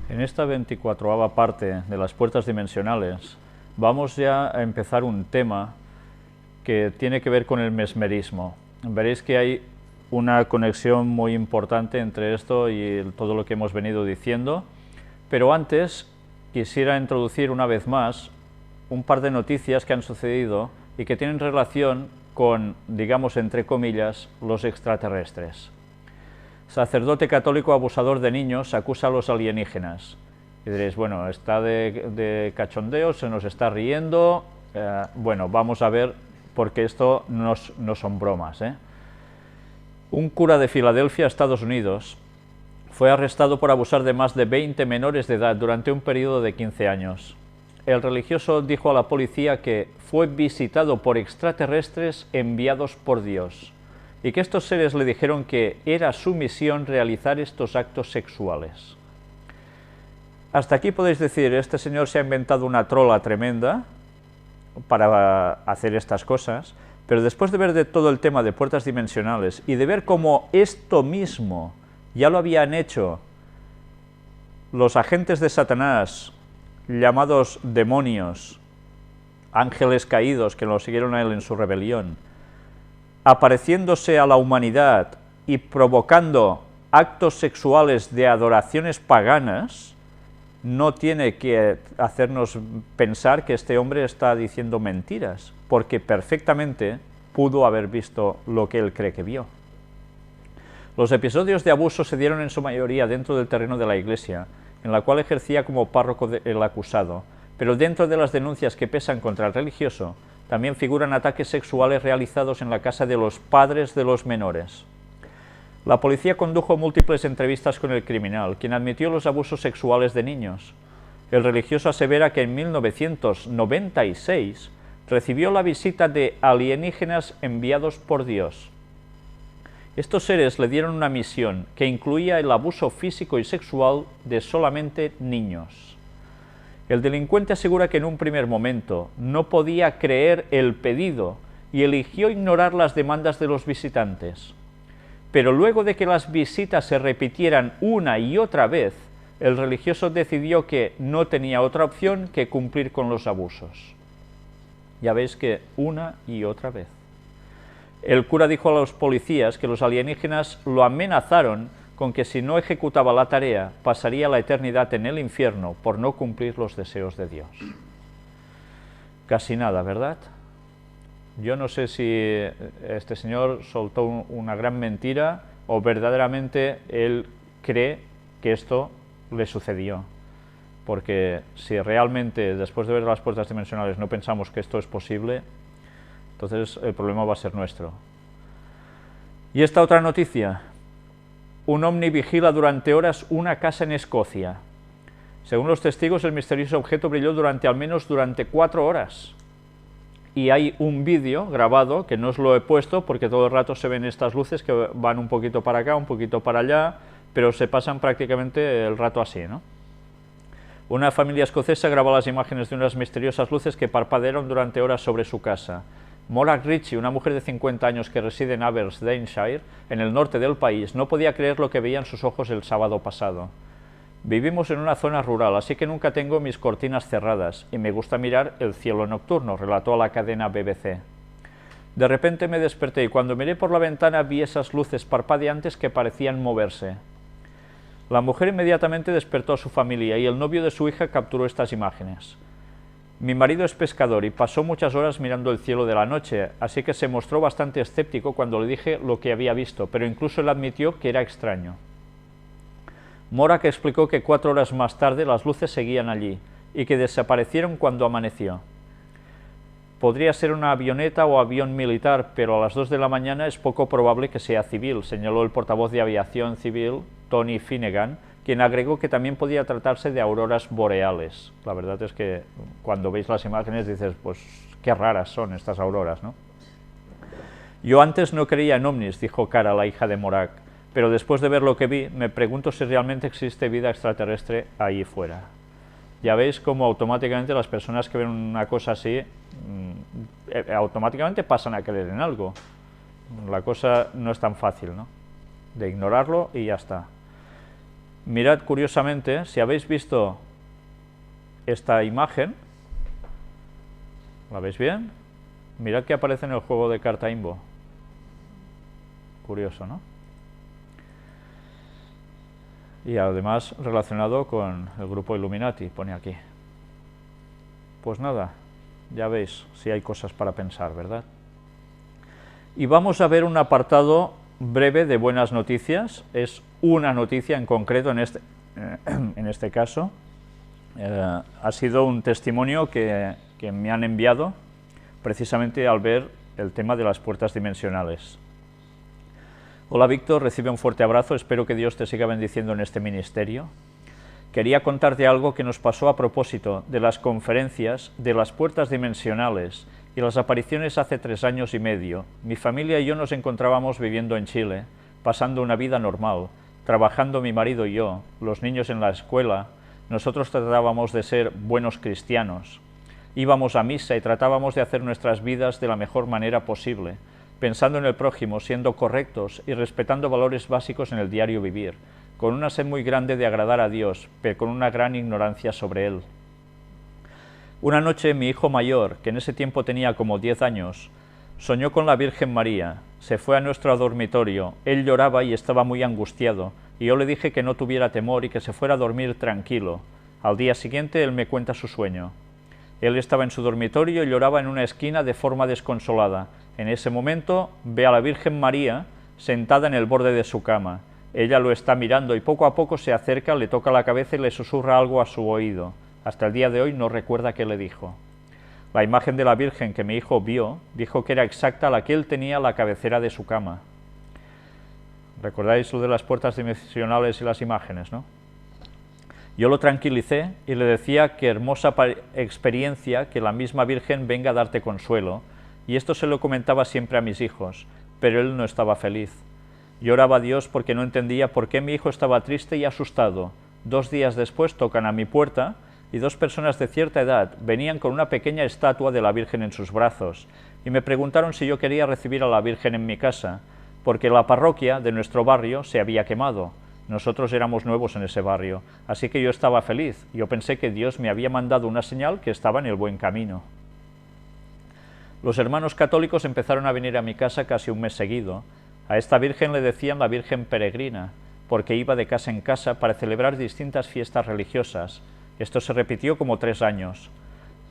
En esta 24ª parte de las puertas dimensionales vamos ya a empezar un tema que tiene que ver con el mesmerismo. Veréis que hay una conexión muy importante entre esto y todo lo que hemos venido diciendo, pero antes quisiera introducir una vez más un par de noticias que han sucedido y que tienen relación con, digamos entre comillas, los extraterrestres. Sacerdote católico abusador de niños acusa a los alienígenas. Y diréis, bueno, está de cachondeo, se nos está riendo. Bueno, vamos a ver, porque esto no son bromas. Un cura de Filadelfia, Estados Unidos, fue arrestado por abusar de más de 20 menores de edad durante un periodo de 15 años. El religioso dijo a la policía que fue visitado por extraterrestres enviados por Dios, y que estos seres le dijeron que era su misión realizar estos actos sexuales. Hasta aquí podéis decir, este señor se ha inventado una trola tremenda para hacer estas cosas, pero después de ver de todo el tema de puertas dimensionales y de ver cómo esto mismo ya lo habían hecho los agentes de Satanás, llamados demonios, ángeles caídos que lo siguieron a él en su rebelión, apareciéndose a la humanidad y provocando actos sexuales de adoraciones paganas, no tiene que hacernos pensar que este hombre está diciendo mentiras, porque perfectamente pudo haber visto lo que él cree que vio. Los episodios de abuso se dieron en su mayoría dentro del terreno de la Iglesia, en la cual ejercía como párroco el acusado, pero dentro de las denuncias que pesan contra el religioso, también figuran ataques sexuales realizados en la casa de los padres de los menores. La policía condujo múltiples entrevistas con el criminal, quien admitió los abusos sexuales de niños. El religioso asevera que en 1996 recibió la visita de alienígenas enviados por Dios. Estos seres le dieron una misión que incluía el abuso físico y sexual de solamente niños. El delincuente asegura que en un primer momento no podía creer el pedido y eligió ignorar las demandas de los visitantes. Pero luego de que las visitas se repitieran una y otra vez, el religioso decidió que no tenía otra opción que cumplir con los abusos. Ya veis que una y otra vez. El cura dijo a los policías que los alienígenas lo amenazaron con que si no ejecutaba la tarea, pasaría la eternidad en el infierno por no cumplir los deseos de Dios. Casi nada, ¿verdad? Yo no sé si este señor soltó una gran mentira o verdaderamente él cree que esto le sucedió. Porque si realmente después de ver las puertas dimensionales no pensamos que esto es posible, entonces el problema va a ser nuestro. Y esta otra noticia. Un ovni vigila durante horas una casa en Escocia. Según los testigos, el misterioso objeto brilló al menos 4 horas. Y hay un vídeo grabado, que no os lo he puesto, porque todo el rato se ven estas luces que van un poquito para acá, un poquito para allá, pero se pasan prácticamente el rato así, ¿no? Una familia escocesa grabó las imágenes de unas misteriosas luces que parpadearon durante horas sobre su casa. Maura Ritchie, una mujer de 50 años que reside en Aberdeenshire, en el norte del país, no podía creer lo que veía en sus ojos el sábado pasado. Vivimos en una zona rural, así que nunca tengo mis cortinas cerradas, y me gusta mirar el cielo nocturno, relató a la cadena BBC. De repente me desperté y cuando miré por la ventana vi esas luces parpadeantes que parecían moverse. La mujer inmediatamente despertó a su familia y el novio de su hija capturó estas imágenes. Mi marido es pescador y pasó muchas horas mirando el cielo de la noche, así que se mostró bastante escéptico cuando le dije lo que había visto, pero incluso él admitió que era extraño. Morak explicó que 4 horas más tarde las luces seguían allí y que desaparecieron cuando amaneció. Podría ser una avioneta o avión militar, pero a las 2 de la mañana es poco probable que sea civil, señaló el portavoz de aviación civil, Tony Finnegan, quien agregó que también podía tratarse de auroras boreales. La verdad es que cuando veis las imágenes dices, pues qué raras son estas auroras, ¿no? Yo antes no creía en ovnis, dijo Cara, la hija de Morak, pero después de ver lo que vi, me pregunto si realmente existe vida extraterrestre ahí fuera. Ya veis cómo automáticamente las personas que ven una cosa así, automáticamente pasan a creer en algo. La cosa no es tan fácil, ¿no? De ignorarlo y ya está. Mirad curiosamente, si habéis visto esta imagen, ¿la veis bien? Mirad que aparece en el juego de carta Imbo. Curioso, ¿no? Y además relacionado con el grupo Illuminati, pone aquí. Pues nada, ya veis si hay cosas para pensar, ¿verdad? Y vamos a ver un apartado breve de buenas noticias. Es una noticia en concreto en este caso. Ha sido un testimonio que me han enviado precisamente al ver el tema de las puertas dimensionales. Hola Víctor, recibe un fuerte abrazo, espero que Dios te siga bendiciendo en este ministerio. Quería contarte algo que nos pasó a propósito de las conferencias de las puertas dimensionales y las apariciones hace 3 años y medio. Mi familia y yo nos encontrábamos viviendo en Chile, pasando una vida normal, trabajando mi marido y yo, los niños en la escuela. Nosotros tratábamos de ser buenos cristianos. Íbamos a misa y tratábamos de hacer nuestras vidas de la mejor manera posible, pensando en el prójimo, siendo correctos y respetando valores básicos en el diario vivir, con una sed muy grande de agradar a Dios, pero con una gran ignorancia sobre Él. Una noche mi hijo mayor, que en ese tiempo tenía como 10 años, soñó con la Virgen María, se fue a nuestro dormitorio, él lloraba y estaba muy angustiado, y yo le dije que no tuviera temor y que se fuera a dormir tranquilo. Al día siguiente él me cuenta su sueño. Él estaba en su dormitorio y lloraba en una esquina de forma desconsolada. En ese momento ve a la Virgen María sentada en el borde de su cama. Ella lo está mirando y poco a poco se acerca, le toca la cabeza y le susurra algo a su oído. Hasta el día de hoy no recuerda qué le dijo. La imagen de la Virgen que mi hijo vio, dijo que era exacta a la que él tenía a la cabecera de su cama. ¿Recordáis lo de las puertas dimensionales y las imágenes, no? Yo lo tranquilicé y le decía que hermosa experiencia que la misma Virgen venga a darte consuelo, y esto se lo comentaba siempre a mis hijos, pero él no estaba feliz. Yo oraba a Dios porque no entendía por qué mi hijo estaba triste y asustado. 2 días después tocan a mi puerta y 2 personas de cierta edad venían con una pequeña estatua de la Virgen en sus brazos y me preguntaron si yo quería recibir a la Virgen en mi casa, porque la parroquia de nuestro barrio se había quemado. Nosotros éramos nuevos en ese barrio, así que yo estaba feliz. Yo pensé que Dios me había mandado una señal que estaba en el buen camino. Los hermanos católicos empezaron a venir a mi casa casi un mes seguido. A esta Virgen le decían la Virgen Peregrina, porque iba de casa en casa para celebrar distintas fiestas religiosas. Esto se repitió como 3 años.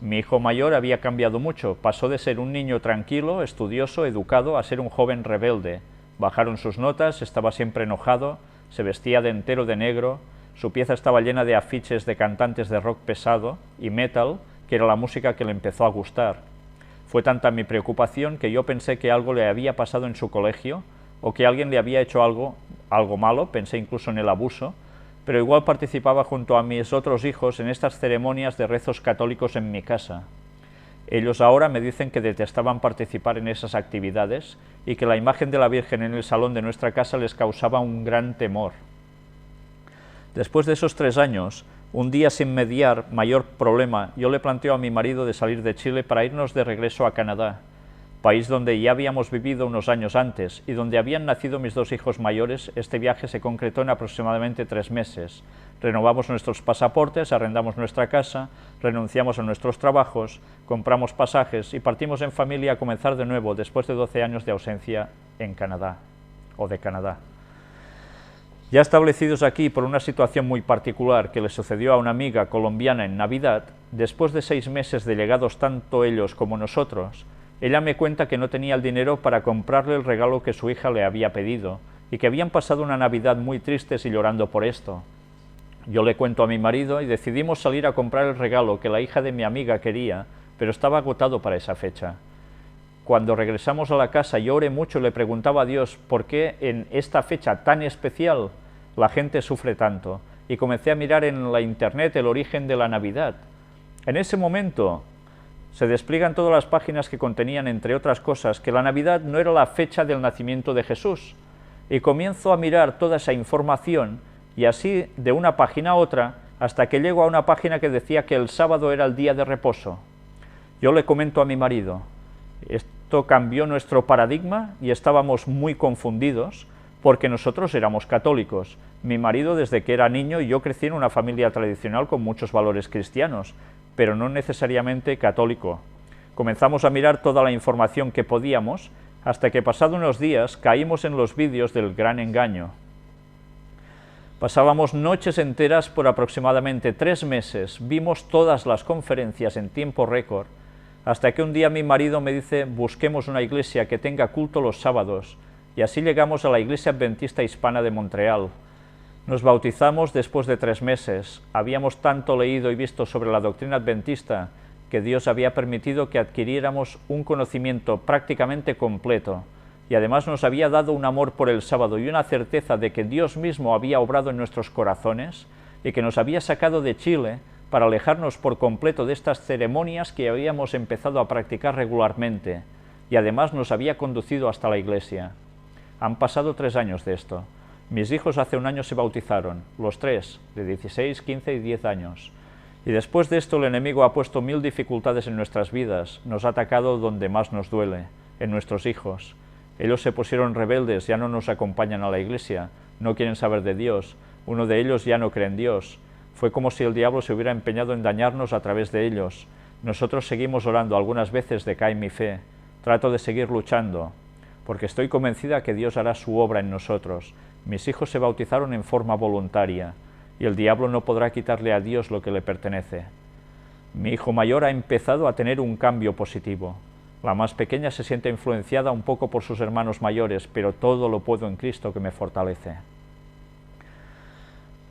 Mi hijo mayor había cambiado mucho, pasó de ser un niño tranquilo, estudioso, educado, a ser un joven rebelde. Bajaron sus notas, estaba siempre enojado, se vestía de entero de negro, su pieza estaba llena de afiches de cantantes de rock pesado y metal, que era la música que le empezó a gustar. Fue tanta mi preocupación que yo pensé que algo le había pasado en su colegio, o que alguien le había hecho algo malo, pensé incluso en el abuso, pero igual participaba junto a mis otros hijos en estas ceremonias de rezos católicos en mi casa. Ellos ahora me dicen que detestaban participar en esas actividades y que la imagen de la Virgen en el salón de nuestra casa les causaba un gran temor. Después de esos 3 años, un día sin mediar mayor problema, yo le planteo a mi marido de salir de Chile para irnos de regreso a Canadá, país donde ya habíamos vivido unos años antes y donde habían nacido mis 2 hijos mayores. Este viaje se concretó en aproximadamente 3 meses. Renovamos nuestros pasaportes, arrendamos nuestra casa, renunciamos a nuestros trabajos, compramos pasajes y partimos en familia a comenzar de nuevo después de 12 años de ausencia en Canadá, o de Canadá. Ya establecidos aquí por una situación muy particular que le sucedió a una amiga colombiana en Navidad, después de 6 meses de llegados tanto ellos como nosotros, ella me cuenta que no tenía el dinero para comprarle el regalo que su hija le había pedido y que habían pasado una Navidad muy tristes y llorando por esto. Yo le cuento a mi marido y decidimos salir a comprar el regalo que la hija de mi amiga quería, pero estaba agotado para esa fecha. Cuando regresamos a la casa yo oré mucho y le preguntaba a Dios por qué en esta fecha tan especial la gente sufre tanto, y comencé a mirar en la internet el origen de la Navidad. En ese momento se despliegan todas las páginas que contenían, entre otras cosas, que la Navidad no era la fecha del nacimiento de Jesús, y comienzo a mirar toda esa información, y así de una página a otra, hasta que llego a una página que decía que el sábado era el día de reposo. Yo le comento a mi marido, esto cambió nuestro paradigma y estábamos muy confundidos, porque nosotros éramos católicos. Mi marido desde que era niño y yo crecí en una familia tradicional con muchos valores cristianos, pero no necesariamente católico. Comenzamos a mirar toda la información que podíamos, hasta que pasado unos días caímos en los vídeos del gran engaño. Pasábamos noches enteras por aproximadamente 3 meses, vimos todas las conferencias en tiempo récord, hasta que un día mi marido me dice: busquemos una iglesia que tenga culto los sábados, y así llegamos a la Iglesia Adventista Hispana de Montreal. Nos bautizamos después de 3 meses, habíamos tanto leído y visto sobre la doctrina adventista que Dios había permitido que adquiriéramos un conocimiento prácticamente completo, y además nos había dado un amor por el sábado y una certeza de que Dios mismo había obrado en nuestros corazones y que nos había sacado de Chile para alejarnos por completo de estas ceremonias que habíamos empezado a practicar regularmente, y además nos había conducido hasta la iglesia. Han pasado 3 años de esto. Mis hijos hace un año se bautizaron, los 3, de 16, 15 y 10 años. Y después de esto el enemigo ha puesto 1000 dificultades en nuestras vidas, nos ha atacado donde más nos duele, en nuestros hijos. Ellos se pusieron rebeldes, ya no nos acompañan a la iglesia, no quieren saber de Dios, uno de ellos ya no cree en Dios. Fue como si el diablo se hubiera empeñado en dañarnos a través de ellos. Nosotros seguimos orando, algunas veces decae mi fe, trato de seguir luchando, porque estoy convencida que Dios hará su obra en nosotros. Mis hijos se bautizaron en forma voluntaria, y el diablo no podrá quitarle a Dios lo que le pertenece. Mi hijo mayor ha empezado a tener un cambio positivo. La más pequeña se siente influenciada un poco por sus hermanos mayores, pero todo lo puedo en Cristo que me fortalece.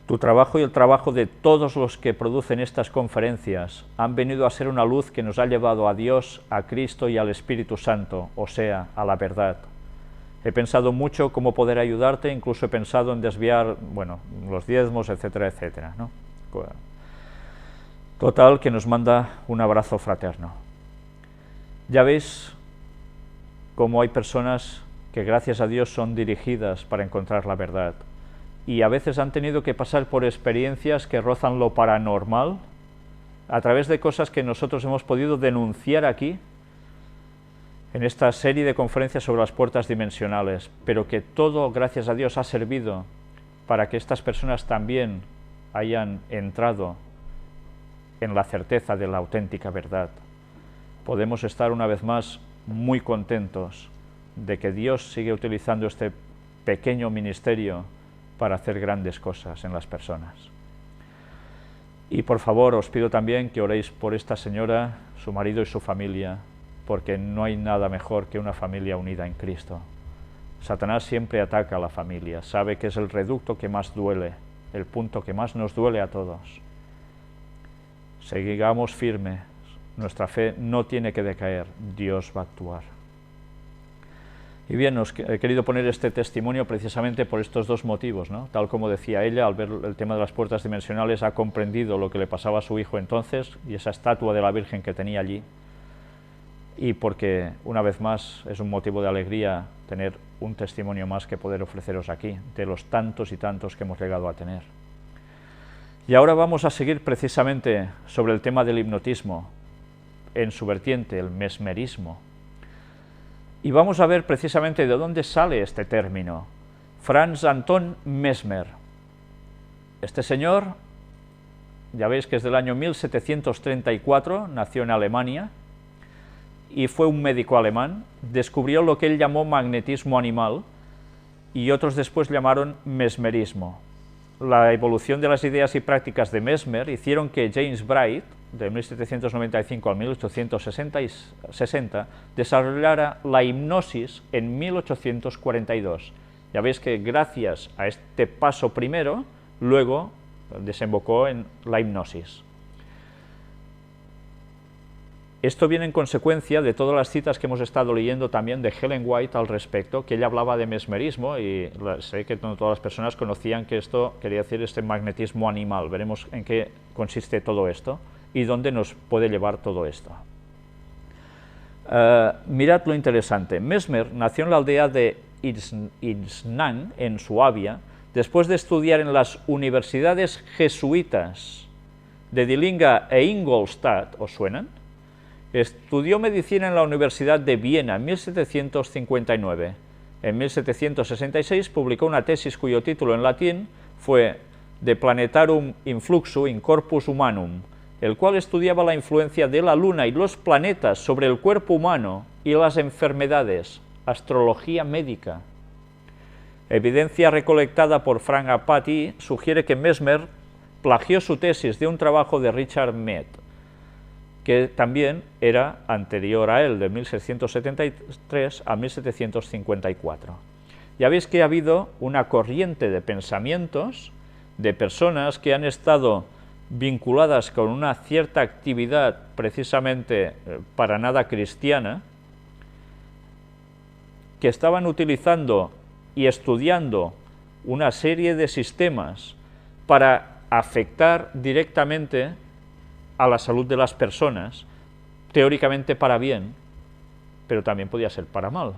Tu trabajo y el trabajo de todos los que producen estas conferencias han venido a ser una luz que nos ha llevado a Dios, a Cristo y al Espíritu Santo, o sea, a la verdad. He pensado mucho cómo poder ayudarte, incluso he pensado en desviar, los diezmos, etcétera, etcétera, ¿no? Total, que nos manda un abrazo fraterno. Ya veis cómo hay personas que gracias a Dios son dirigidas para encontrar la verdad, y a veces han tenido que pasar por experiencias que rozan lo paranormal, a través de cosas que nosotros hemos podido denunciar aquí, en esta serie de conferencias sobre las puertas dimensionales, pero que todo, gracias a Dios, ha servido para que estas personas también hayan entrado en la certeza de la auténtica verdad. Podemos estar una vez más muy contentos de que Dios sigue utilizando este pequeño ministerio para hacer grandes cosas en las personas. Y por favor, os pido también que oréis por esta señora, su marido y su familia, porque no hay nada mejor que una familia unida en Cristo. Satanás siempre ataca a la familia, sabe que es el reducto que más duele, el punto que más nos duele a todos. Sigamos firmes, nuestra fe no tiene que decaer, Dios va a actuar. Y bien, os he querido poner este testimonio precisamente por estos 2 motivos, ¿no? Tal como decía ella, al ver el tema de las puertas dimensionales ha comprendido lo que le pasaba a su hijo entonces y esa estatua de la Virgen que tenía allí, y porque una vez más es un motivo de alegría tener un testimonio más que poder ofreceros aquí, de los tantos y tantos que hemos llegado a tener. Y ahora vamos a seguir precisamente sobre el tema del hipnotismo, en su vertiente, el mesmerismo. Y vamos a ver precisamente de dónde sale este término. Franz Anton Mesmer. Este señor, ya veis que es del año 1734, nació en Alemania, y fue un médico alemán, descubrió lo que él llamó magnetismo animal, y otros después llamaron mesmerismo. La evolución de las ideas y prácticas de Mesmer hicieron que James Bright, de 1795 al 1860, desarrollara la hipnosis en 1842. Ya veis que gracias a este paso primero, luego desembocó en la hipnosis. Esto viene en consecuencia de todas las citas que hemos estado leyendo también de Ellen White al respecto, que ella hablaba de mesmerismo, y sé que no todas las personas conocían que esto quería decir este magnetismo animal. Veremos en qué consiste todo esto y dónde nos puede llevar todo esto. Mirad lo interesante. Mesmer nació en la aldea de Iznang, en Suabia, después de estudiar en las universidades jesuitas de Dillinga e Ingolstadt. ¿Os suenan? Estudió medicina en la Universidad de Viena en 1759 En 1766 publicó una tesis cuyo título en latín fue De Planetarum Influxu in Corpus Humanum, el cual estudiaba la influencia de la Luna y los planetas sobre el cuerpo humano y las enfermedades, astrología médica. Evidencia recolectada por Frank Apathy sugiere que Mesmer plagió su tesis de un trabajo de Richard Mead, que también era anterior a él, de 1673 a 1754. Ya veis que ha habido una corriente de pensamientos de personas que han estado vinculadas con una cierta actividad precisamente para nada cristiana, que estaban utilizando y estudiando una serie de sistemas para afectar directamente a la salud de las personas, teóricamente para bien, pero también podía ser para mal.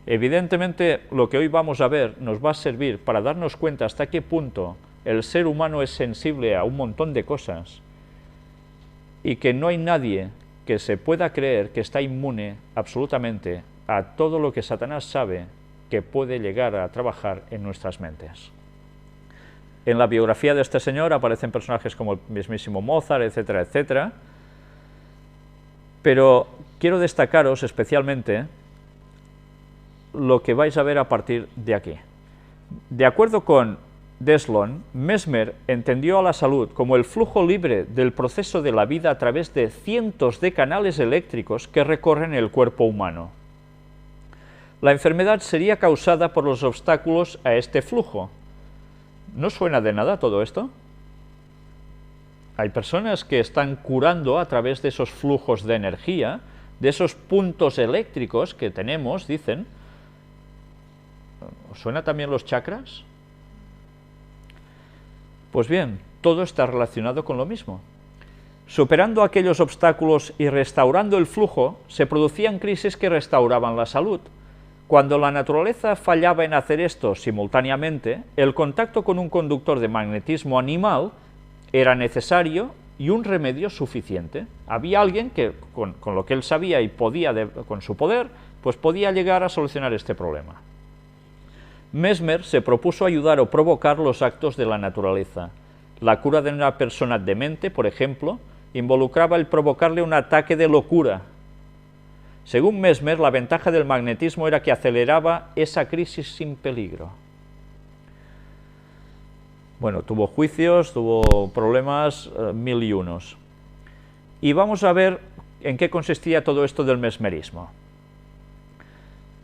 Evidentemente, lo que hoy vamos a ver nos va a servir para darnos cuenta hasta qué punto el ser humano es sensible a un montón de cosas y que no hay nadie que se pueda creer que está inmune absolutamente a todo lo que Satanás sabe que puede llegar a trabajar en nuestras mentes. En la biografía de este señor aparecen personajes como el mismísimo Mozart, etcétera, etcétera, pero quiero destacaros especialmente lo que vais a ver a partir de aquí. De acuerdo con Deslon, Mesmer entendió a la salud como el flujo libre del proceso de la vida a través de cientos de canales eléctricos que recorren el cuerpo humano. La enfermedad sería causada por los obstáculos a este flujo. ¿No suena de nada todo esto? Hay personas que están curando a través de esos flujos de energía, de esos puntos eléctricos que tenemos, dicen. ¿Os suena también los chakras? Pues bien, todo está relacionado con lo mismo. Superando aquellos obstáculos y restaurando el flujo, se producían crisis que restauraban la salud. Cuando la naturaleza fallaba en hacer esto simultáneamente, el contacto con un conductor de magnetismo animal era necesario y un remedio suficiente. Había alguien que, con lo que él sabía y podía, con su poder, pues podía llegar a solucionar este problema. Mesmer se propuso ayudar o provocar los actos de la naturaleza. La cura de una persona demente, por ejemplo, involucraba el provocarle un ataque de locura. Según Mesmer, la ventaja del magnetismo era que aceleraba esa crisis sin peligro. Bueno, tuvo juicios, tuvo problemas, mil y unos. Y vamos a ver en qué consistía todo esto del mesmerismo.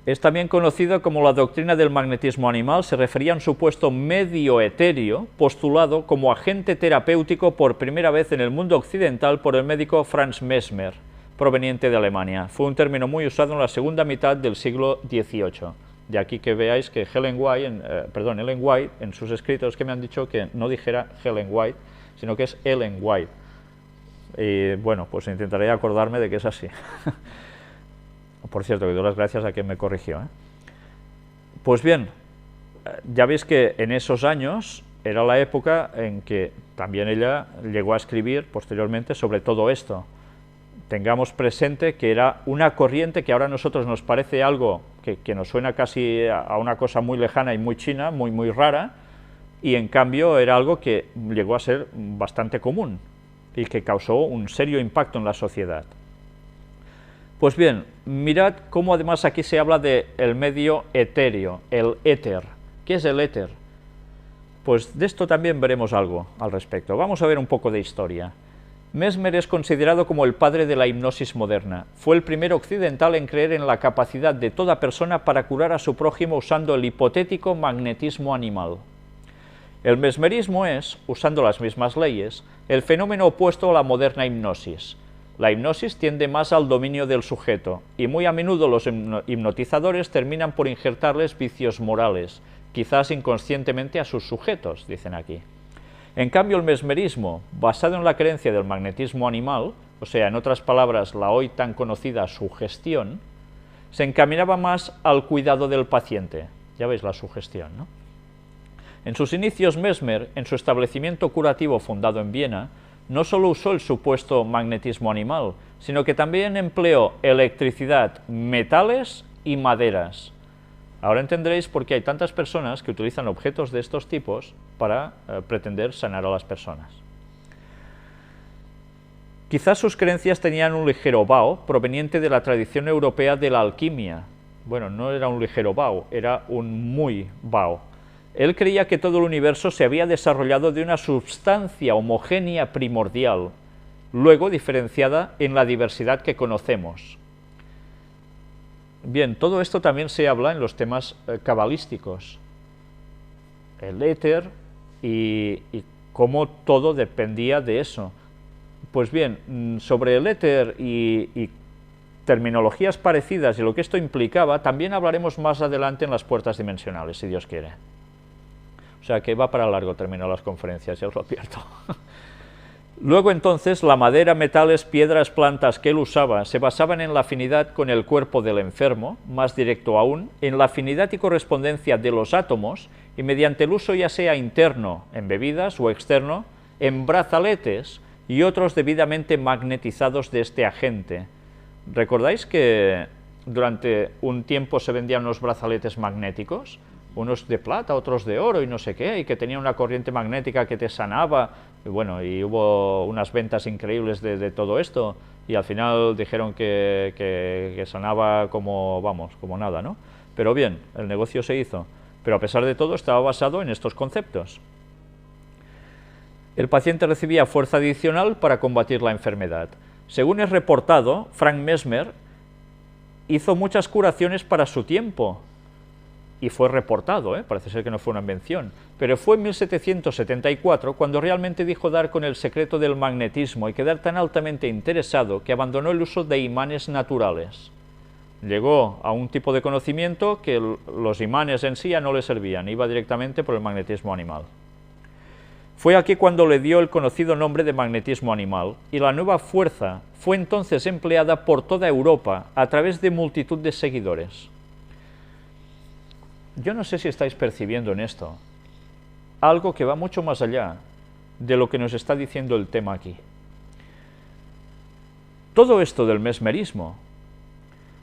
Es también conocido como la doctrina del magnetismo animal, se refería a un supuesto medio etéreo postulado como agente terapéutico por primera vez en el mundo occidental por el médico Franz Mesmer, proveniente de Alemania. Fue un término muy usado en la segunda mitad del siglo XVIII. De aquí que veáis que Ellen White, en sus escritos, que me han dicho que no dijera Ellen White, sino que es Ellen White. Y bueno, pues intentaré acordarme de que es así. Por cierto, que doy las gracias a quien me corrigió. Pues bien, ya veis que en esos años era la época en que también ella llegó a escribir posteriormente sobre todo esto. Tengamos presente que era una corriente que ahora a nosotros nos parece algo que nos suena casi a una cosa muy lejana y muy china, muy rara, y en cambio era algo que llegó a ser bastante común y que causó un serio impacto en la sociedad. Pues bien, mirad cómo además aquí se habla del medio etéreo, el éter. ¿Qué es el éter? Pues de esto también veremos algo al respecto. Vamos a ver un poco de historia. Mesmer es considerado como el padre de la hipnosis moderna. Fue el primer occidental en creer en la capacidad de toda persona para curar a su prójimo usando el hipotético magnetismo animal. El mesmerismo es, usando las mismas leyes, el fenómeno opuesto a la moderna hipnosis. La hipnosis tiende más al dominio del sujeto, y muy a menudo los hipnotizadores terminan por injertarles vicios morales, quizás inconscientemente a sus sujetos, dicen aquí. En cambio, el mesmerismo, basado en la creencia del magnetismo animal, o sea, en otras palabras, la hoy tan conocida sugestión, se encaminaba más al cuidado del paciente. Ya veis la sugestión, ¿no? En sus inicios, Mesmer, en su establecimiento curativo fundado en Viena, no solo usó el supuesto magnetismo animal, sino que también empleó electricidad, metales y maderas. Ahora entenderéis por qué hay tantas personas que utilizan objetos de estos tipos para pretender sanar a las personas. Quizás sus creencias tenían un ligero vaho proveniente de la tradición europea de la alquimia. Bueno, no era un ligero vaho, era un muy vaho. Él creía que todo el universo se había desarrollado de una substancia homogénea primordial, luego diferenciada en la diversidad que conocemos. Bien, todo esto también se habla en los temas cabalísticos. El éter y cómo todo dependía de eso. Pues bien, sobre el éter y terminologías parecidas y lo que esto implicaba, también hablaremos más adelante en las puertas dimensionales, si Dios quiere. O sea que va para largo terminar las conferencias, ya os lo advierto. Luego entonces, la madera, metales, piedras, plantas que él usaba se basaban en la afinidad con el cuerpo del enfermo, más directo aún, en la afinidad y correspondencia de los átomos, y mediante el uso ya sea interno, en bebidas, o externo, en brazaletes y otros debidamente magnetizados de este agente. ¿Recordáis que durante un tiempo se vendían unos brazaletes magnéticos? Unos de plata, otros de oro y no sé qué, y que tenían una corriente magnética que te sanaba, y bueno, y hubo unas ventas increíbles de todo esto, y al final dijeron que sanaba como, vamos, como nada, ¿no? Pero bien, el negocio se hizo, pero a pesar de todo estaba basado en estos conceptos. El paciente recibía fuerza adicional para combatir la enfermedad. Según es reportado, Frank Mesmer hizo muchas curaciones para su tiempo, y fue reportado, parece ser que no fue una invención, pero fue en 1774 cuando realmente dijo dar con el secreto del magnetismo y quedar tan altamente interesado que abandonó el uso de imanes naturales. Llegó a un tipo de conocimiento que los imanes en sí ya no le servían, iba directamente por el magnetismo animal. Fue aquí cuando le dio el conocido nombre de magnetismo animal, y la nueva fuerza fue entonces empleada por toda Europa a través de multitud de seguidores. Yo no sé si estáis percibiendo en esto algo que va mucho más allá de lo que nos está diciendo el tema aquí. Todo esto del mesmerismo,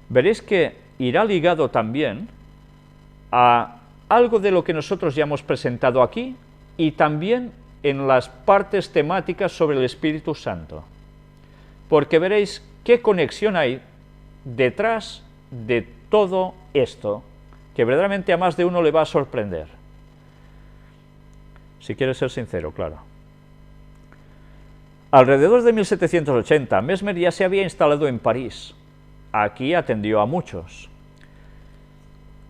veréis que irá ligado también a algo de lo que nosotros ya hemos presentado aquí y también en las partes temáticas sobre el Espíritu Santo. Porque veréis qué conexión hay detrás de todo esto, que verdaderamente a más de uno le va a sorprender. Si quieres ser sincero, claro. Alrededor de 1780, Mesmer ya se había instalado en París. Aquí atendió a muchos.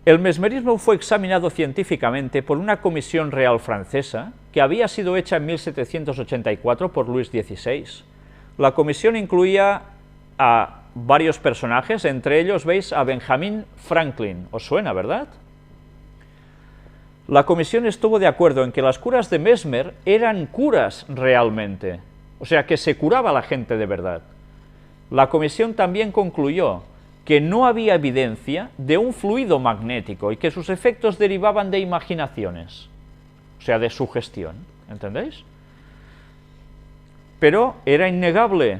El mesmerismo fue examinado científicamente por una comisión real francesa que había sido hecha en 1784 por Luis XVI. La comisión incluía a varios personajes, entre ellos veis a Benjamin Franklin. ¿Os suena, verdad? La comisión estuvo de acuerdo en que las curas de Mesmer eran curas realmente, o sea, que se curaba a la gente de verdad. La comisión también concluyó que no había evidencia de un fluido magnético y que sus efectos derivaban de imaginaciones, o sea, de sugestión, ¿entendéis? Pero era innegable.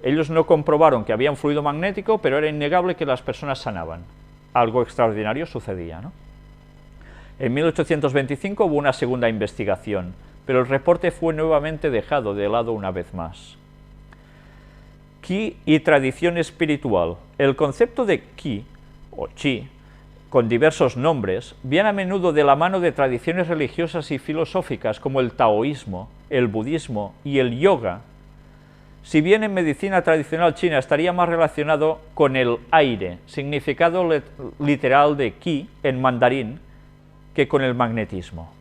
Ellos no comprobaron que había un fluido magnético, pero era innegable que las personas sanaban. Algo extraordinario sucedía, ¿no? En 1825 hubo una segunda investigación, pero el reporte fue nuevamente dejado de lado una vez más. Ki y tradición espiritual. El concepto de Ki, o Chi, con diversos nombres, viene a menudo de la mano de tradiciones religiosas y filosóficas como el taoísmo, el budismo y el yoga. Si bien en medicina tradicional china estaría más relacionado con el aire, significado literal de Qi en mandarín, que con el magnetismo.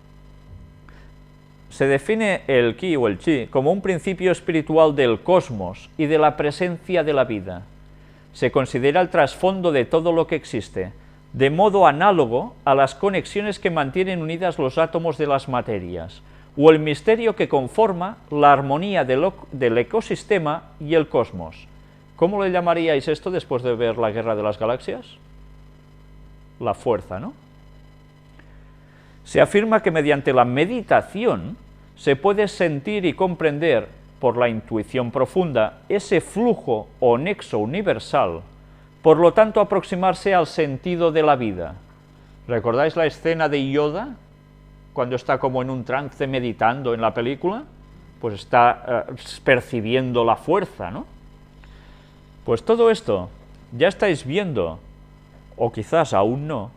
Se define el Qi o el Chi como un principio espiritual del cosmos y de la presencia de la vida. Se considera el trasfondo de todo lo que existe, de modo análogo a las conexiones que mantienen unidas los átomos de las materias, o el misterio que conforma la armonía del ecosistema y el cosmos. ¿Cómo le llamaríais esto después de ver la Guerra de las Galaxias? La fuerza, ¿no? Se afirma que mediante la meditación se puede sentir y comprender por la intuición profunda ese flujo o nexo universal, por lo tanto aproximarse al sentido de la vida. ¿Recordáis la escena de Yoda, cuando está como en un trance meditando en la película? Pues está percibiendo la fuerza, ¿no? Pues todo esto ya estáis viendo, o quizás aún no,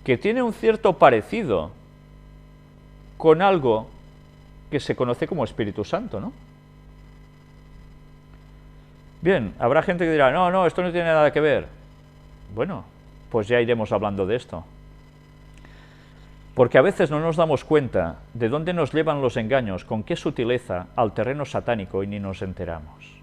que tiene un cierto parecido con algo que se conoce como Espíritu Santo, ¿no? Bien, habrá gente que dirá, no, esto no tiene nada que ver. Bueno, pues ya iremos hablando de esto. Porque a veces no nos damos cuenta de dónde nos llevan los engaños, con qué sutileza, al terreno satánico y ni nos enteramos.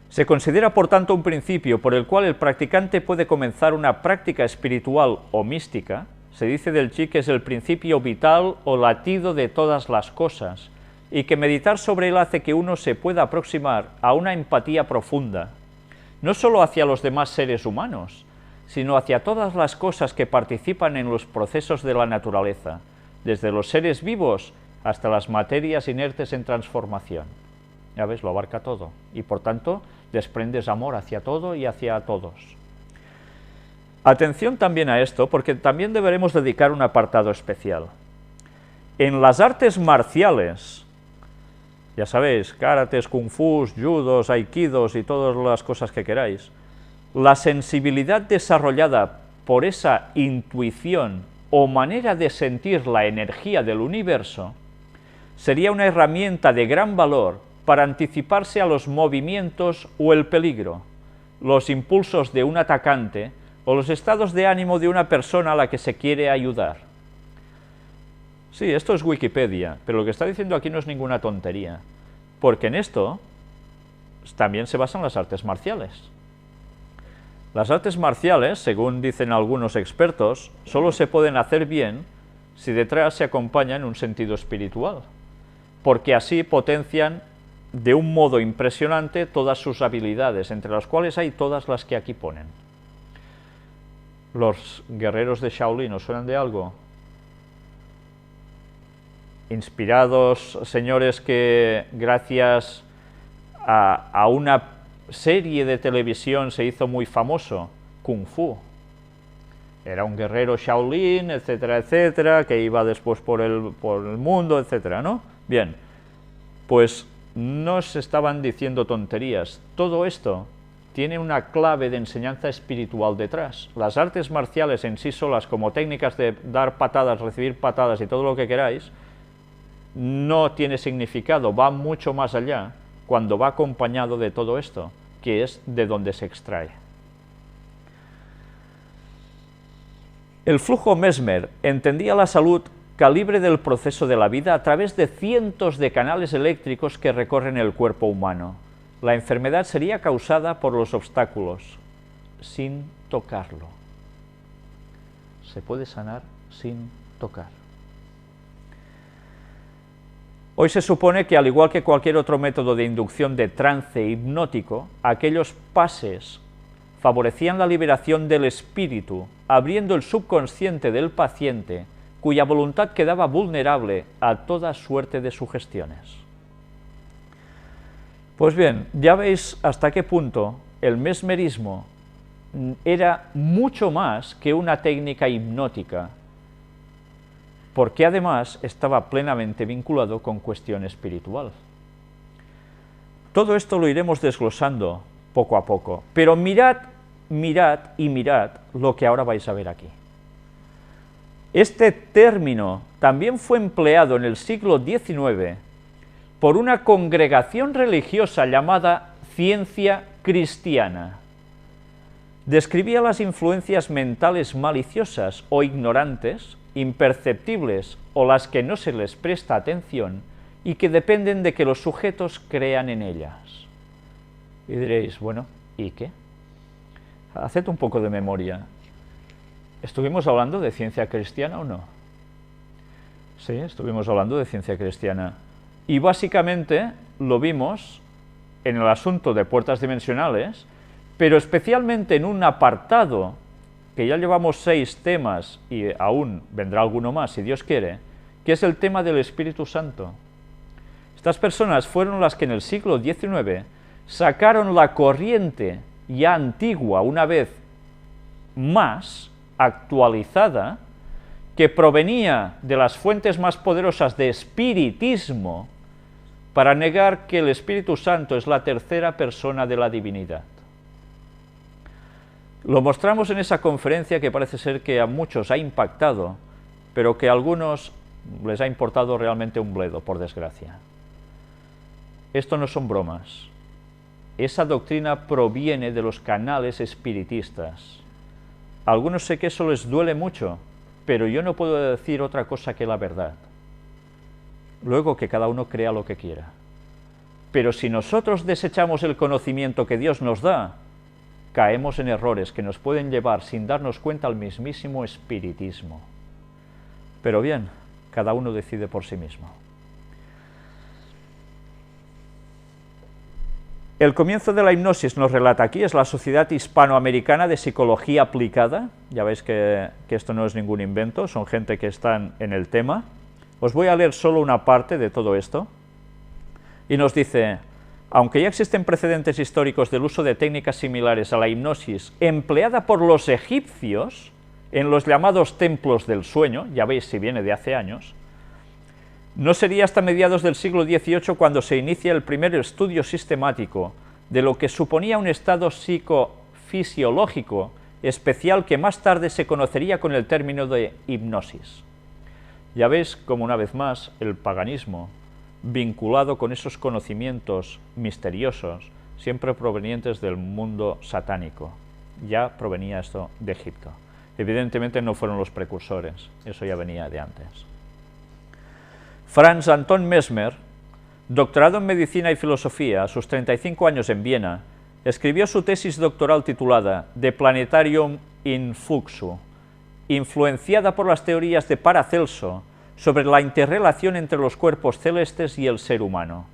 Se considera, por tanto, un principio por el cual el practicante puede comenzar una práctica espiritual o mística. Se dice del chi que es el principio vital o latido de todas las cosas, y que meditar sobre él hace que uno se pueda aproximar a una empatía profunda, no solo hacia los demás seres humanos, sino hacia todas las cosas que participan en los procesos de la naturaleza, desde los seres vivos hasta las materias inertes en transformación. Ya ves, lo abarca todo, y por tanto desprendes amor hacia todo y hacia todos. Atención también a esto, porque también deberemos dedicar un apartado especial. En las artes marciales, ya sabéis, karates, kung fu, judos, aikidos y todas las cosas que queráis, la sensibilidad desarrollada por esa intuición o manera de sentir la energía del universo sería una herramienta de gran valor para anticiparse a los movimientos o el peligro, los impulsos de un atacante o los estados de ánimo de una persona a la que se quiere ayudar. Sí, esto es Wikipedia, pero lo que está diciendo aquí no es ninguna tontería, porque en esto también se basan las artes marciales. Las artes marciales, según dicen algunos expertos, solo se pueden hacer bien si detrás se acompaña en un sentido espiritual, porque así potencian de un modo impresionante todas sus habilidades, entre las cuales hay todas las que aquí ponen. Los guerreros de Shaolin, ¿os suenan de algo? Inspirados señores que gracias a una serie de televisión se hizo muy famoso, Kung Fu. Era un guerrero Shaolin, etcétera, etcétera, que iba después por el mundo, etcétera, ¿no? Bien, pues no se estaban diciendo tonterías. Todo esto tiene una clave de enseñanza espiritual detrás. Las artes marciales en sí solas, como técnicas de dar patadas, recibir patadas y todo lo que queráis, no tiene significado, va mucho más allá cuando va acompañado de todo esto, que es de donde se extrae. El flujo Mesmer entendía la salud calibre del proceso de la vida a través de cientos de canales eléctricos que recorren el cuerpo humano. La enfermedad sería causada por los obstáculos, sin tocarlo. Se puede sanar sin tocar. Hoy se supone que, al igual que cualquier otro método de inducción de trance hipnótico, aquellos pases favorecían la liberación del espíritu, abriendo el subconsciente del paciente, cuya voluntad quedaba vulnerable a toda suerte de sugestiones. Pues bien, ya veis hasta qué punto el mesmerismo era mucho más que una técnica hipnótica, porque además estaba plenamente vinculado con cuestión espiritual. Todo esto lo iremos desglosando poco a poco, pero mirad lo que ahora vais a ver aquí. Este término también fue empleado en el siglo XIX por una congregación religiosa llamada Ciencia Cristiana. Describía las influencias mentales maliciosas o ignorantes, imperceptibles o las que no se les presta atención y que dependen de que los sujetos crean en ellas. Y diréis, bueno, ¿y qué? Haced un poco de memoria. ¿Estuvimos hablando de ciencia cristiana o no? Sí, estuvimos hablando de ciencia cristiana. Y básicamente lo vimos en el asunto de puertas dimensionales, pero especialmente en un apartado, que ya llevamos 6 temas y aún vendrá alguno más si Dios quiere, que es el tema del Espíritu Santo. Estas personas fueron las que en el siglo XIX sacaron la corriente ya antigua una vez más actualizada, que provenía de las fuentes más poderosas de espiritismo, para negar que el Espíritu Santo es la tercera persona de la divinidad. Lo mostramos en esa conferencia que parece ser que a muchos ha impactado, pero que a algunos les ha importado realmente un bledo, por desgracia. Esto no son bromas. Esa doctrina proviene de los canales espiritistas. A algunos sé que eso les duele mucho, pero yo no puedo decir otra cosa que la verdad. Luego que cada uno crea lo que quiera. Pero si nosotros desechamos el conocimiento que Dios nos da, caemos en errores que nos pueden llevar sin darnos cuenta al mismísimo espiritismo. Pero bien, cada uno decide por sí mismo. El comienzo de la hipnosis, nos relata aquí, es la Sociedad Hispanoamericana de Psicología Aplicada. Ya veis que esto no es ningún invento, son gente que están en el tema. Os voy a leer solo una parte de todo esto. Y nos dice: aunque ya existen precedentes históricos del uso de técnicas similares a la hipnosis empleada por los egipcios en los llamados templos del sueño, ya veis si viene de hace años, no sería hasta mediados del siglo XVIII cuando se inicia el primer estudio sistemático de lo que suponía un estado psicofisiológico especial que más tarde se conocería con el término de hipnosis. Ya veis como una vez más el paganismo, vinculado con esos conocimientos misteriosos, siempre provenientes del mundo satánico. Ya provenía esto de Egipto. Evidentemente no fueron los precursores, eso ya venía de antes. Franz Anton Mesmer, doctorado en Medicina y Filosofía a sus 35 años en Viena, escribió su tesis doctoral titulada De Planetarium in Fluxu, influenciada por las teorías de Paracelso sobre la interrelación entre los cuerpos celestes y el ser humano.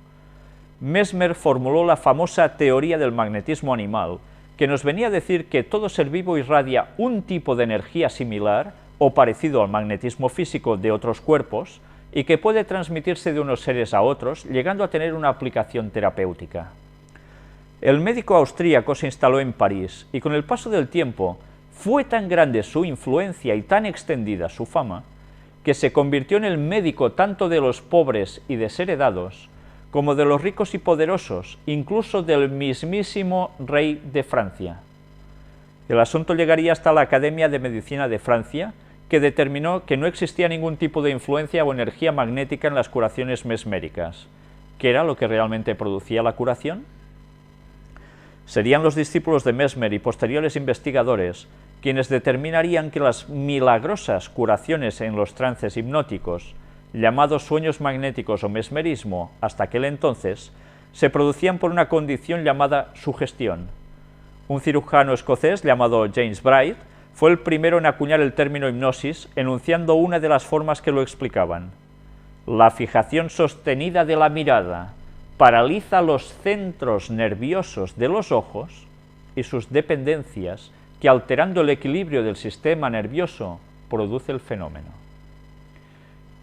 Mesmer formuló la famosa teoría del magnetismo animal, que nos venía a decir que todo ser vivo irradia un tipo de energía similar o parecido al magnetismo físico de otros cuerpos, y que puede transmitirse de unos seres a otros, llegando a tener una aplicación terapéutica. El médico austríaco se instaló en París, y con el paso del tiempo fue tan grande su influencia y tan extendida su fama, que se convirtió en el médico tanto de los pobres y desheredados, como de los ricos y poderosos, incluso del mismísimo rey de Francia. El asunto llegaría hasta la Academia de Medicina de Francia, que determinó que no existía ningún tipo de influencia o energía magnética en las curaciones mesméricas. ¿Qué era lo que realmente producía la curación? Serían los discípulos de Mesmer y posteriores investigadores quienes determinarían que las milagrosas curaciones en los trances hipnóticos, llamados sueños magnéticos o mesmerismo hasta aquel entonces, se producían por una condición llamada sugestión. Un cirujano escocés llamado James Bright fue el primero en acuñar el término hipnosis, enunciando una de las formas que lo explicaban. La fijación sostenida de la mirada paraliza los centros nerviosos de los ojos y sus dependencias, que alterando el equilibrio del sistema nervioso, produce el fenómeno.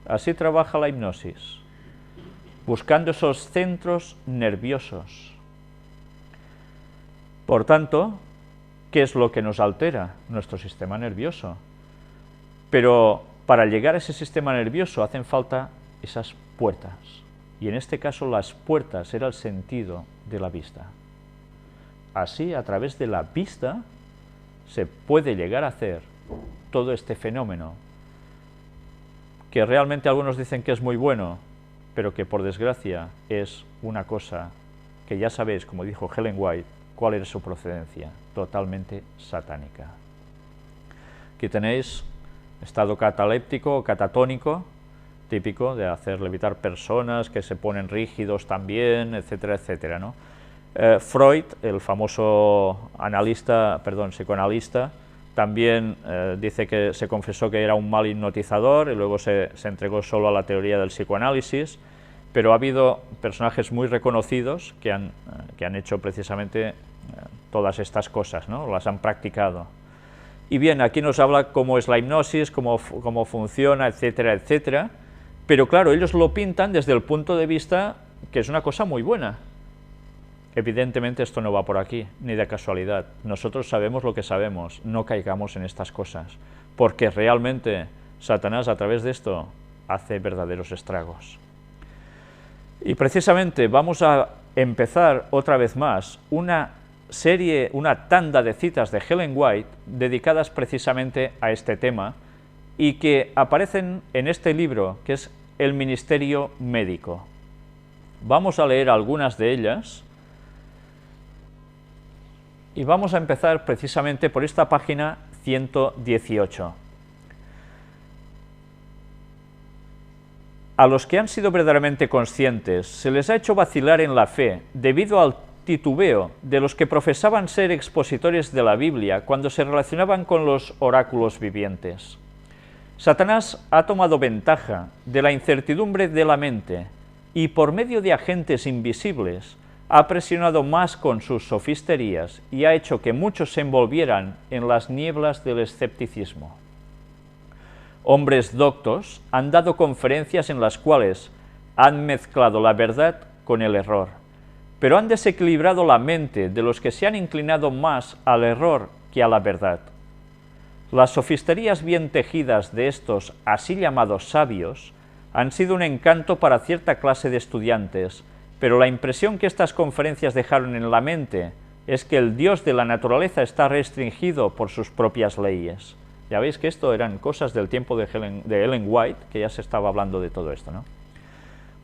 Así trabaja la hipnosis, buscando esos centros nerviosos. Por tanto, ¿qué es lo que nos altera? Nuestro sistema nervioso. Pero para llegar a ese sistema nervioso hacen falta esas puertas. Y en este caso las puertas era el sentido de la vista. Así, a través de la vista, se puede llegar a hacer todo este fenómeno, que realmente algunos dicen que es muy bueno, pero que por desgracia es una cosa que ya sabéis, como dijo Ellen White, cuál era su procedencia, totalmente satánica. Aquí tenéis estado cataléptico o catatónico, típico de hacer levitar personas que se ponen rígidos también, etcétera, etcétera, ¿no? Freud, el famoso psicoanalista, también dice que se confesó que era un mal hipnotizador y luego se entregó solo a la teoría del psicoanálisis, pero ha habido personajes muy reconocidos que han hecho precisamente todas estas cosas, ¿no? Las han practicado. Y bien, aquí nos habla cómo es la hipnosis, cómo funciona, etcétera, etcétera, pero claro, ellos lo pintan desde el punto de vista que es una cosa muy buena. Evidentemente esto no va por aquí, ni de casualidad. Nosotros sabemos lo que sabemos, no caigamos en estas cosas. porque realmente Satanás a través de esto hace verdaderos estragos. Y precisamente vamos a empezar otra vez más una serie, una tanda de citas de Ellen White dedicadas precisamente a este tema y que aparecen en este libro que es El Ministerio Médico. Vamos a leer algunas de ellas y vamos a empezar precisamente por esta página 118. A los que han sido verdaderamente conscientes se les ha hecho vacilar en la fe debido al titubeo de los que profesaban ser expositores de la Biblia cuando se relacionaban con los oráculos vivientes. Satanás ha tomado ventaja de la incertidumbre de la mente y por medio de agentes invisibles ha presionado más con sus sofisterías y ha hecho que muchos se envolvieran en las nieblas del escepticismo. Hombres doctos han dado conferencias en las cuales han mezclado la verdad con el error, pero han desequilibrado la mente de los que se han inclinado más al error que a la verdad. Las sofisterías bien tejidas de estos así llamados sabios han sido un encanto para cierta clase de estudiantes, pero la impresión que estas conferencias dejaron en la mente es que el Dios de la naturaleza está restringido por sus propias leyes. Ya veis que esto eran cosas del tiempo de Ellen White, que ya se estaba hablando de todo esto, ¿no?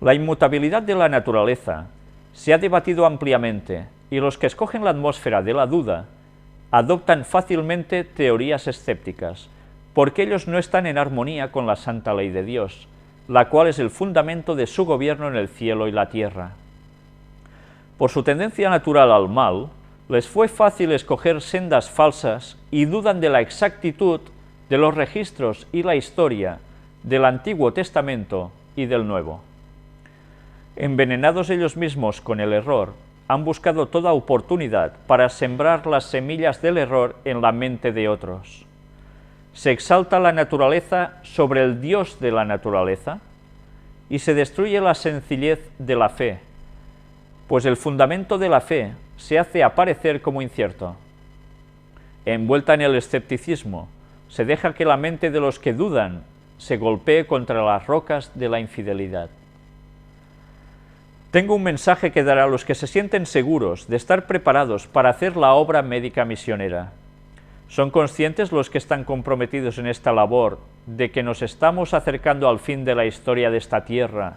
La inmutabilidad de la naturaleza se ha debatido ampliamente y los que escogen la atmósfera de la duda adoptan fácilmente teorías escépticas, porque ellos no están en armonía con la santa ley de Dios, la cual es el fundamento de su gobierno en el cielo y la tierra. Por su tendencia natural al mal, les fue fácil escoger sendas falsas y dudan de la exactitud de los registros y la historia del Antiguo Testamento y del Nuevo. Envenenados ellos mismos con el error, han buscado toda oportunidad para sembrar las semillas del error en la mente de otros. Se exalta la naturaleza sobre el Dios de la naturaleza y se destruye la sencillez de la fe, pues el fundamento de la fe se hace aparecer como incierto. Envuelta en el escepticismo, se deja que la mente de los que dudan se golpee contra las rocas de la infidelidad. Tengo un mensaje que dar a los que se sienten seguros de estar preparados para hacer la obra médica misionera. ¿Son conscientes los que están comprometidos en esta labor de que nos estamos acercando al fin de la historia de esta tierra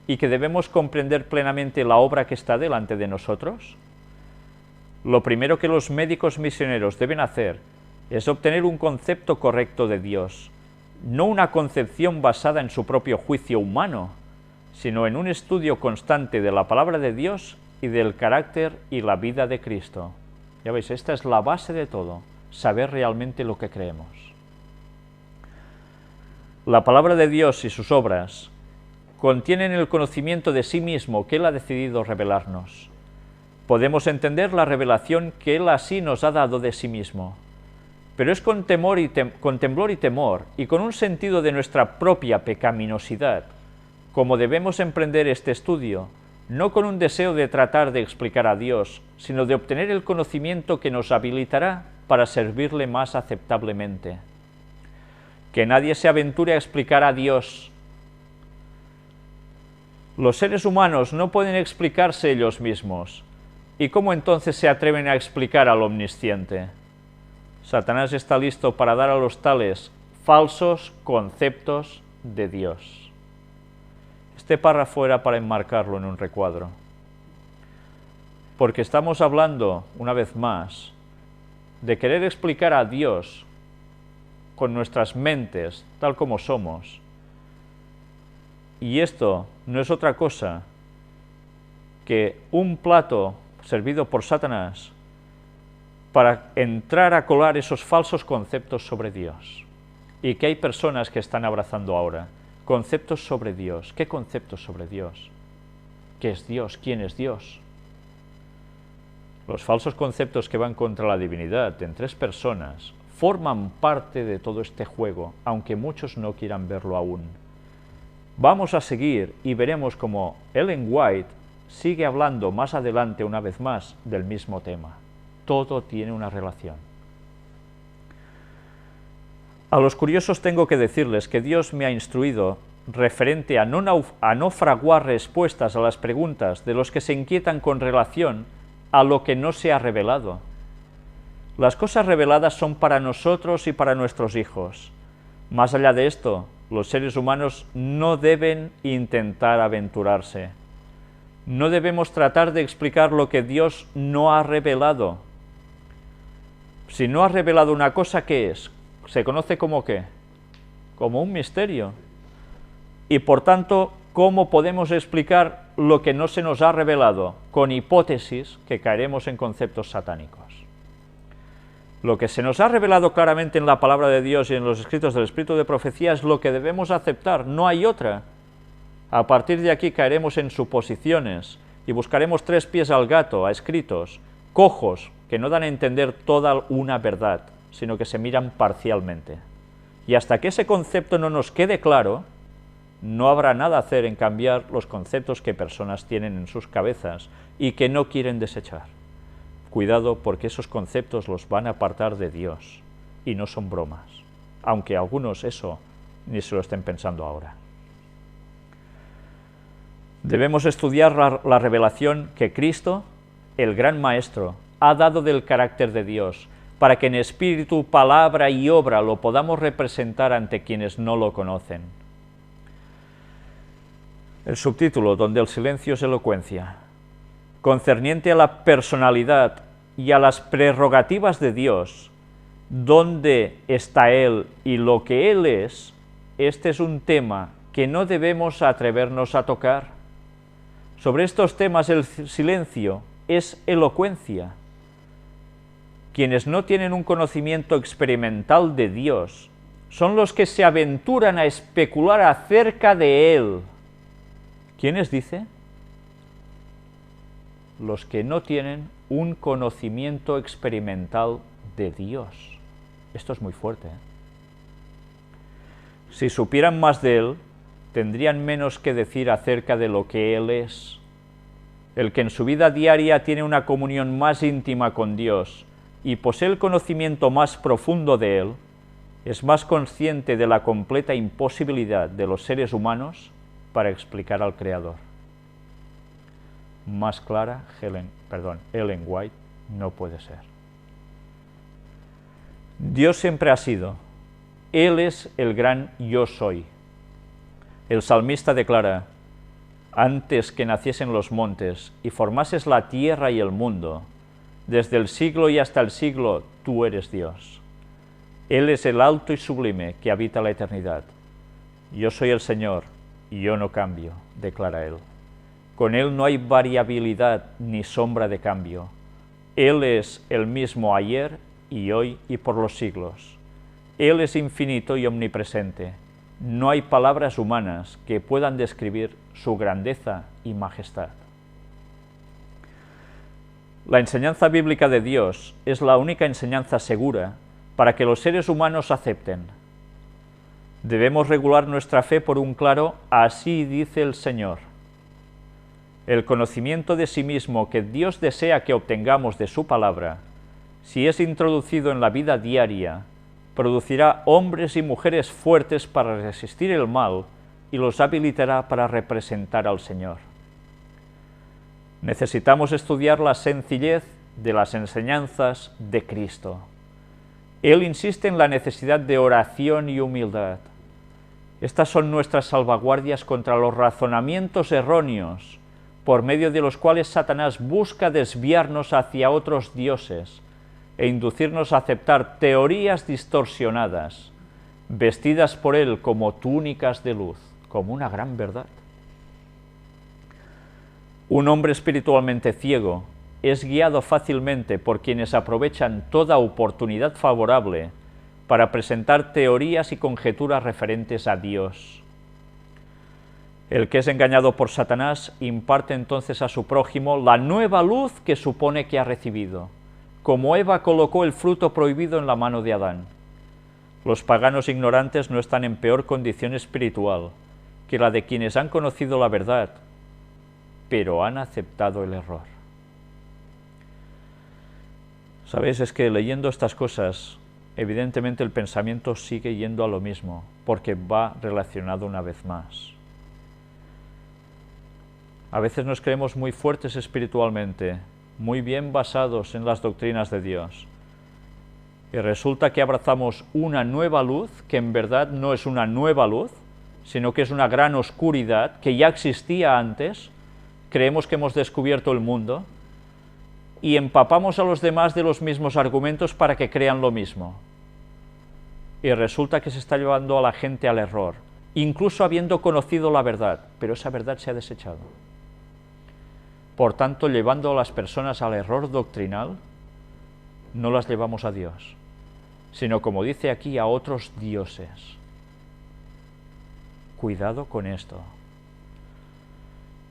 y que debemos comprender plenamente la obra que está delante de nosotros? Lo primero que los médicos misioneros deben hacer es obtener un concepto correcto de Dios, no una concepción basada en su propio juicio humano, sino en un estudio constante de la palabra de Dios y del carácter y la vida de Cristo. Ya veis, esta es la base de todo, saber realmente lo que creemos. La palabra de Dios y sus obras contienen el conocimiento de sí mismo que Él ha decidido revelarnos. Podemos entender la revelación que Él así nos ha dado de sí mismo, pero es con temblor y temor y con un sentido de nuestra propia pecaminosidad como debemos emprender este estudio, no con un deseo de tratar de explicar a Dios, sino de obtener el conocimiento que nos habilitará para servirle más aceptablemente. Que nadie se aventure a explicar a Dios. Los seres humanos no pueden explicarse ellos mismos. ¿Y cómo entonces se atreven a explicar al Omnisciente? Satanás está listo para dar a los tales falsos conceptos de Dios. Este párrafo era para enmarcarlo en un recuadro, porque estamos hablando, una vez más, de querer explicar a Dios con nuestras mentes, tal como somos, y esto no es otra cosa que un plato servido por Satanás para entrar a colar esos falsos conceptos sobre Dios, y que hay personas que están abrazando ahora. Conceptos sobre Dios. ¿Qué conceptos sobre Dios? ¿Qué es Dios? ¿Quién es Dios? Los falsos conceptos que van contra la divinidad en tres personas forman parte de todo este juego, aunque muchos no quieran verlo aún. Vamos a seguir y veremos cómo Ellen White sigue hablando más adelante una vez más del mismo tema. Todo tiene una relación. A los curiosos tengo que decirles que Dios me ha instruido referente a no fraguar respuestas a las preguntas de los que se inquietan con relación a lo que no se ha revelado. Las cosas reveladas son para nosotros y para nuestros hijos. Más allá de esto, los seres humanos no deben intentar aventurarse. No debemos tratar de explicar lo que Dios no ha revelado. Si no ha revelado una cosa, ¿qué es? ¿Se conoce como qué? Como un misterio. Y por tanto, ¿cómo podemos explicar lo que no se nos ha revelado? Con hipótesis que caeremos en conceptos satánicos. Lo que se nos ha revelado claramente en la palabra de Dios y en los escritos del Espíritu de Profecía es lo que debemos aceptar, no hay otra. A partir de aquí caeremos en suposiciones y buscaremos tres pies al gato, a escritos, cojos, que no dan a entender toda una verdad, sino que se miran parcialmente. Y hasta que ese concepto no nos quede claro, no habrá nada a hacer en cambiar los conceptos que personas tienen en sus cabezas y que no quieren desechar. Cuidado, porque esos conceptos los van a apartar de Dios, y no son bromas, aunque algunos eso ni se lo estén pensando ahora. Debemos estudiar la revelación que Cristo, el gran Maestro, ha dado del carácter de Dios, para que en espíritu, palabra y obra lo podamos representar ante quienes no lo conocen. El subtítulo, donde el silencio es elocuencia, concerniente a la personalidad y a las prerrogativas de Dios, dónde está Él y lo que Él es, este es un tema que no debemos atrevernos a tocar. Sobre estos temas el silencio es elocuencia. Quienes no tienen un conocimiento experimental de Dios son los que se aventuran a especular acerca de Él. ¿Quiénes dice? Los que no tienen un conocimiento experimental de Dios. Esto es muy fuerte, ¿eh? Si supieran más de Él, tendrían menos que decir acerca de lo que Él es. El que en su vida diaria tiene una comunión más íntima con Dios y posee el conocimiento más profundo de Él, es más consciente de la completa imposibilidad de los seres humanos para explicar al Creador. Más clara, Ellen White no puede ser. Dios siempre ha sido. Él es el gran yo soy. El salmista declara: antes que naciesen los montes y formases la tierra y el mundo, desde el siglo y hasta el siglo, tú eres Dios. Él es el alto y sublime que habita la eternidad. Yo soy el Señor y yo no cambio, declara Él. Con Él no hay variabilidad ni sombra de cambio. Él es el mismo ayer y hoy y por los siglos. Él es infinito y omnipresente. No hay palabras humanas que puedan describir su grandeza y majestad. La enseñanza bíblica de Dios es la única enseñanza segura para que los seres humanos acepten. Debemos regular nuestra fe por un claro «así dice el Señor». El conocimiento de sí mismo que Dios desea que obtengamos de su palabra, si es introducido en la vida diaria, producirá hombres y mujeres fuertes para resistir el mal y los habilitará para representar al Señor. Necesitamos estudiar la sencillez de las enseñanzas de Cristo. Él insiste en la necesidad de oración y humildad. Estas son nuestras salvaguardias contra los razonamientos erróneos, por medio de los cuales Satanás busca desviarnos hacia otros dioses e inducirnos a aceptar teorías distorsionadas, vestidas por él como túnicas de luz, como una gran verdad. Un hombre espiritualmente ciego es guiado fácilmente por quienes aprovechan toda oportunidad favorable para presentar teorías y conjeturas referentes a Dios. El que es engañado por Satanás imparte entonces a su prójimo la nueva luz que supone que ha recibido, como Eva colocó el fruto prohibido en la mano de Adán. Los paganos ignorantes no están en peor condición espiritual que la de quienes han conocido la verdad, pero han aceptado el error. ¿Sabéis? Es que leyendo estas cosas evidentemente el pensamiento sigue yendo a lo mismo, porque va relacionado una vez más. A veces nos creemos muy fuertes espiritualmente, muy bien basados en las doctrinas de Dios. Y resulta que abrazamos una nueva luz, que en verdad no es una nueva luz, sino que es una gran oscuridad que ya existía antes. Creemos que hemos descubierto el mundo y empapamos a los demás de los mismos argumentos para que crean lo mismo. Y resulta que se está llevando a la gente al error, incluso habiendo conocido la verdad, pero esa verdad se ha desechado. Por tanto, llevando a las personas al error doctrinal, no las llevamos a Dios, sino, como dice aquí, a otros dioses. Cuidado con esto.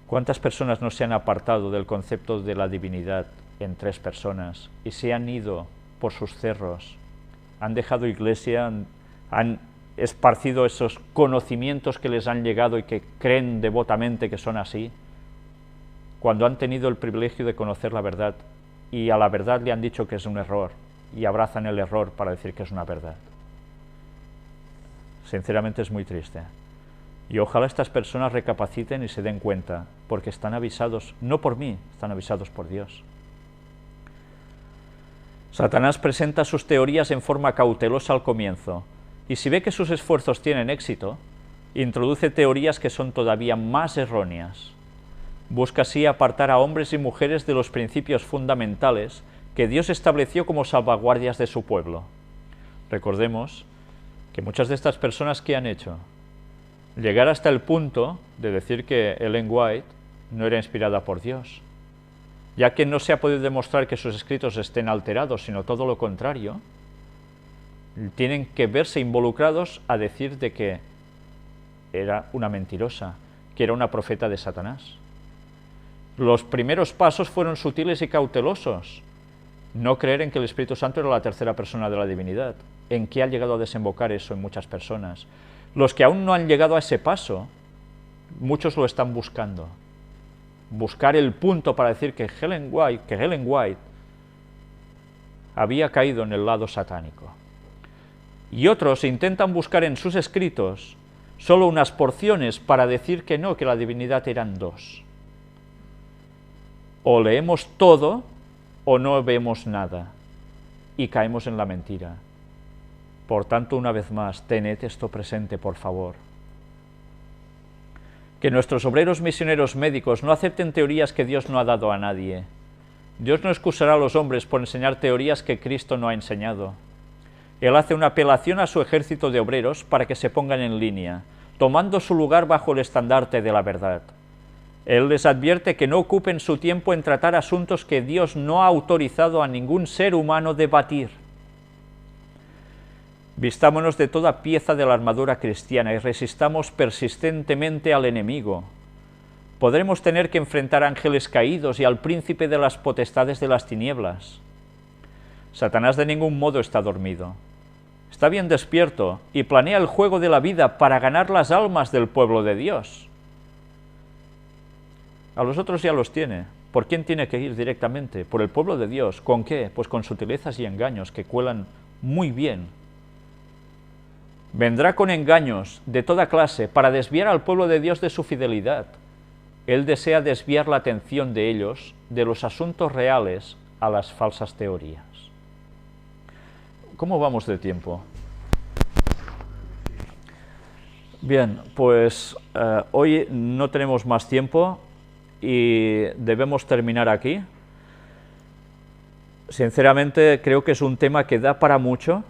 ¿Cuántas personas no se han apartado del concepto de la divinidad en tres personas y se han ido por sus cerros, han dejado iglesia, han esparcido esos conocimientos que les han llegado y que creen devotamente que son así, cuando han tenido el privilegio de conocer la verdad y a la verdad le han dicho que es un error y abrazan el error para decir que es una verdad? Sinceramente es muy triste. Y ojalá estas personas recapaciten y se den cuenta, porque están avisados, no por mí, están avisados por Dios. Satanás presenta sus teorías en forma cautelosa al comienzo, y si ve que sus esfuerzos tienen éxito, introduce teorías que son todavía más erróneas. Busca así apartar a hombres y mujeres de los principios fundamentales que Dios estableció como salvaguardias de su pueblo. Recordemos que muchas de estas personas, ¿qué han hecho? Llegar hasta el punto de decir que Ellen White no era inspirada por Dios, ya que no se ha podido demostrar que sus escritos estén alterados, sino todo lo contrario. Tienen que verse involucrados a decir de que era una mentirosa, que era una profeta de Satanás. Los primeros pasos fueron sutiles y cautelosos. No creer en que el Espíritu Santo era la tercera persona de la divinidad. ¿En qué ha llegado a desembocar eso en muchas personas? Los que aún no han llegado a ese paso, muchos lo están buscando. Buscar el punto para decir que Ellen White había caído en el lado satánico. Y otros intentan buscar en sus escritos solo unas porciones para decir que no, que la divinidad eran dos. O leemos todo o no vemos nada y caemos en la mentira. Por tanto, una vez más, tened esto presente, por favor. Que nuestros obreros misioneros médicos no acepten teorías que Dios no ha dado a nadie. Dios no excusará a los hombres por enseñar teorías que Cristo no ha enseñado. Él hace una apelación a su ejército de obreros para que se pongan en línea, tomando su lugar bajo el estandarte de la verdad. Él les advierte que no ocupen su tiempo en tratar asuntos que Dios no ha autorizado a ningún ser humano debatir. Vistámonos de toda pieza de la armadura cristiana y resistamos persistentemente al enemigo. Podremos tener que enfrentar ángeles caídos y al príncipe de las potestades de las tinieblas. Satanás de ningún modo está dormido. Está bien despierto y planea el juego de la vida para ganar las almas del pueblo de Dios. A los otros ya los tiene. ¿Por quién tiene que ir directamente? Por el pueblo de Dios. ¿Con qué? Pues con sutilezas y engaños que cuelan muy bien. Vendrá con engaños de toda clase para desviar al pueblo de Dios de su fidelidad. Él desea desviar la atención de ellos de los asuntos reales a las falsas teorías. ¿Cómo vamos de tiempo? Bien, pues hoy no tenemos más tiempo y debemos terminar aquí. Sinceramente creo que es un tema que da para mucho.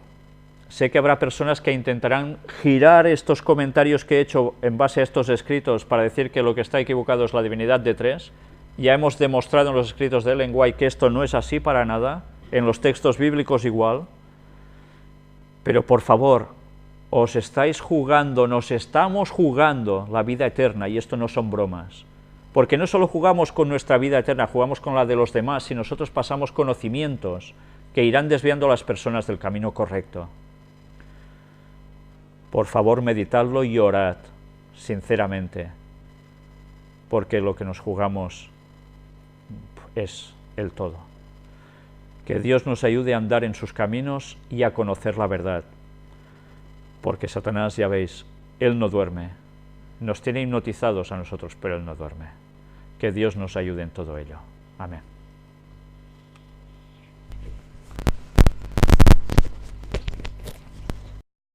Sé que habrá personas que intentarán girar estos comentarios que he hecho en base a estos escritos para decir que lo que está equivocado es la divinidad de tres. Ya hemos demostrado en los escritos de Ellen White que esto no es así para nada, en los textos bíblicos igual. Pero por favor, os estáis jugando, nos estamos jugando la vida eterna y esto no son bromas. Porque no solo jugamos con nuestra vida eterna, jugamos con la de los demás y nosotros pasamos conocimientos que irán desviando a las personas del camino correcto. Por favor, meditadlo y orad, sinceramente, porque lo que nos jugamos es el todo. Que Dios nos ayude a andar en sus caminos y a conocer la verdad. Porque Satanás, ya veis, él no duerme. Nos tiene hipnotizados a nosotros, pero él no duerme. Que Dios nos ayude en todo ello. Amén.